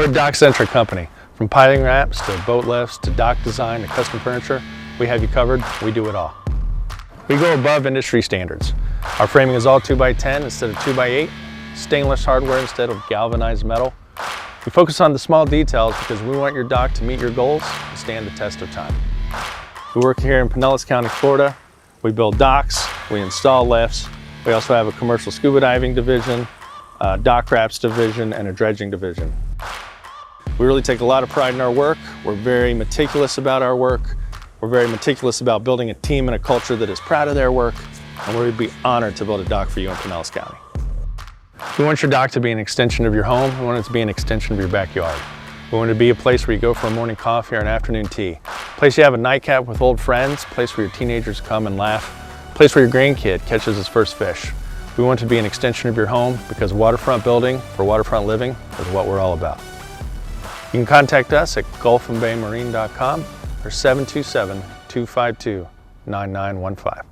We're a dock-centric company. From piling wraps to boat lifts to dock design to custom furniture, we have you covered. We do it all. We go above industry standards. Our framing is all 2x10 instead of 2x8, stainless hardware instead of galvanized metal. We focus on the small details because we want your dock to meet your goals and stand the test of time. We work here in Pinellas County, Florida. We build docks, we install lifts. We also have a commercial scuba diving division, a dock wraps division, and a dredging division. We really take a lot of pride in our work. We're very meticulous about our work. We're very meticulous about building a team and a culture that is proud of their work, and we'd be honored to build a dock for you in Pinellas County. We want your dock to be an extension of your home. We want it to be an extension of your backyard. We want it to be a place where you go for a morning coffee or an afternoon tea. A place you have a nightcap with old friends, a place where your teenagers come and laugh, a place where your grandkid catches his first fish. We want it to be an extension of your home because waterfront building for waterfront living is what we're all about. You can contact us at gulfandbaymarine.com or 727-252-9915.